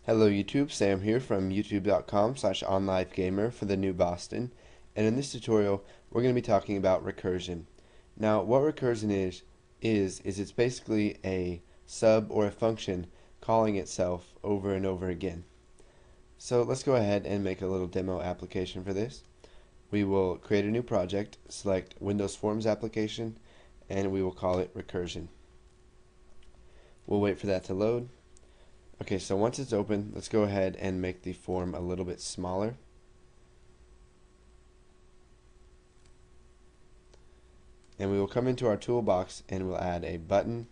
Hello YouTube, Sam here from youtube.com/onlivegamer for the new Boston, and in this tutorial we're going to be talking about recursion. Now what recursion is it's basically a sub or a function calling itself over and over again. So let's go ahead and make a little demo application for this. We will create a new project, select Windows Forms application, and we will call it recursion. We'll wait for that to load. Okay, so once it's open, let's go ahead and make the form a little bit smaller. And we will come into our toolbox and we'll add a button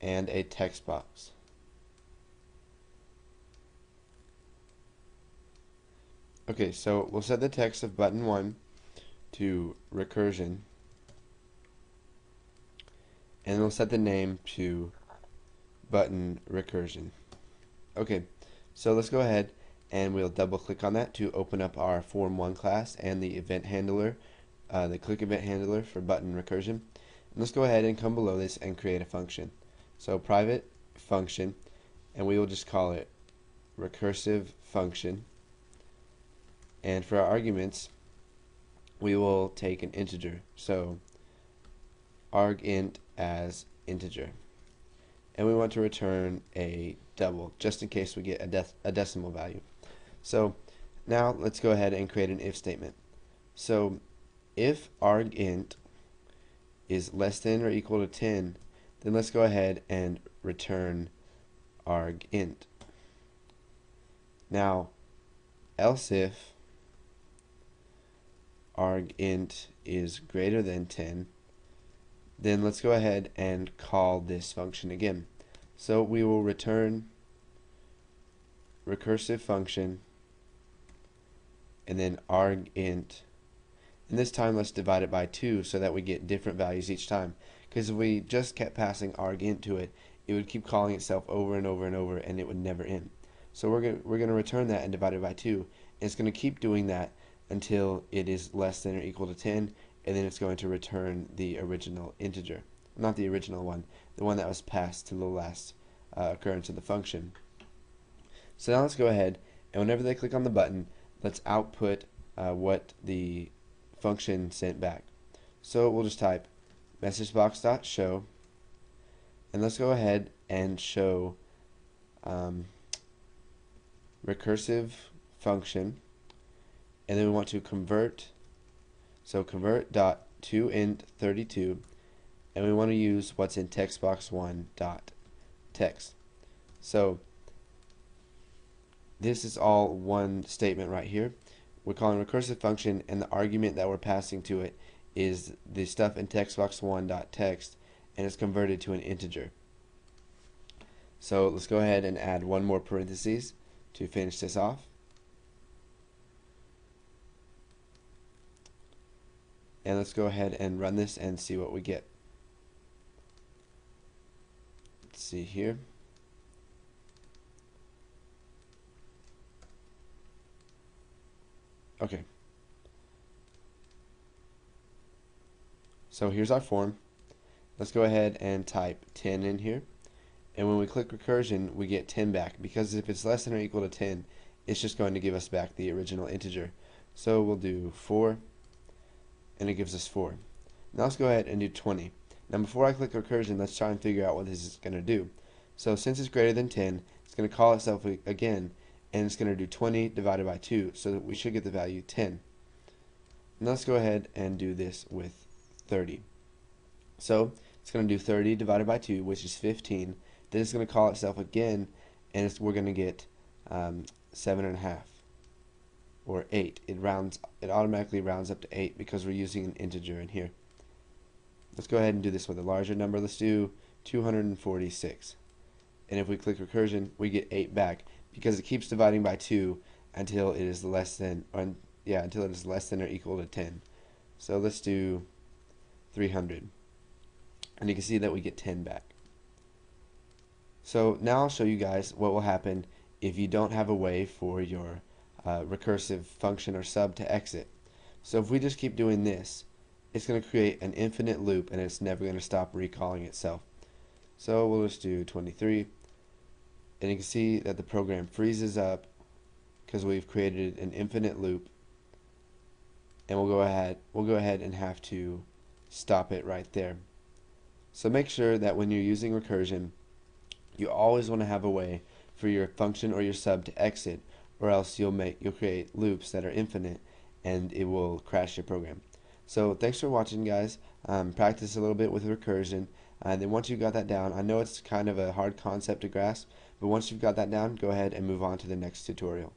and a text box. Okay, so we'll set the text of button 1 to recursion, and we'll set the name to button recursion. Okay, so let's go ahead and we'll double click on that to open up our form 1 class and the event handler, the click event handler for button recursion. And let's go ahead and come below this and create a function. So private function, and we will just call it recursive function, and for our arguments we will take an integer, so argint as integer, and we want to return a double just in case we get a decimal value. So now let's go ahead and create an if statement. So if argint is less than or equal to 10, then let's go ahead and return argint. Now else if argint is greater than 10, then let's go ahead and call this function again. So we will return recursive function and then argint, and this time let's divide it by 2 so that we get different values each time, because if we just kept passing argint to it, it would keep calling itself over and over and over and it would never end. So we're going to return that and divide it by 2, and it's going to keep doing that until it is less than or equal to 10, and then it's going to return the original integer. Not the original one, the one that was passed to the last occurrence of the function. So now let's go ahead, and whenever they click on the button, let's output what the function sent back. So we'll just type messagebox.show, and let's go ahead and show recursive function, and then we want to convert, so convert.toInt32, and we want to use what's in textbox1.text. So this is all one statement right here. We're calling recursive function, and the argument that we're passing to it is the stuff in textbox1.text, and it's converted to an integer. So let's go ahead and add one more parentheses to finish this off. And let's go ahead and run this and see what we get. Let's see here. Okay. So here's our form. Let's go ahead and type 10 in here. And when we click recursion, we get 10 back, because if it's less than or equal to 10, it's just going to give us back the original integer. So we'll do 4, and it gives us 4. Now let's go ahead and do 20. Now before I click recursion, let's try and figure out what this is going to do. So since it's greater than 10, it's going to call itself again, and it's going to do 20 divided by 2, so that we should get the value 10. Now let's go ahead and do this with 30. So it's going to do 30 divided by 2, which is 15. Then it's going to call itself again, and we're going to get 7.5. or 8. It automatically rounds up to 8 because we're using an integer in here. Let's go ahead and do this with a larger number. Let's do 246. And if we click recursion, we get 8 back because it keeps dividing by 2 until it is less than or equal to 10. So let's do 300. And you can see that we get 10 back. So now I'll show you guys what will happen if you don't have a way for your recursive function or sub to exit. So if we just keep doing this, it's going to create an infinite loop, and it's never going to stop recalling itself. So we'll just do 23, and you can see that the program freezes up because we've created an infinite loop, and we'll go ahead and have to stop it right there. So make sure that when you're using recursion, you always want to have a way for your function or your sub to exit, or else you'll create loops that are infinite and it will crash your program. So thanks for watching, guys. Practice a little bit with recursion, and then once you've got that down, I know it's kind of a hard concept to grasp, but once you've got that down, go ahead and move on to the next tutorial.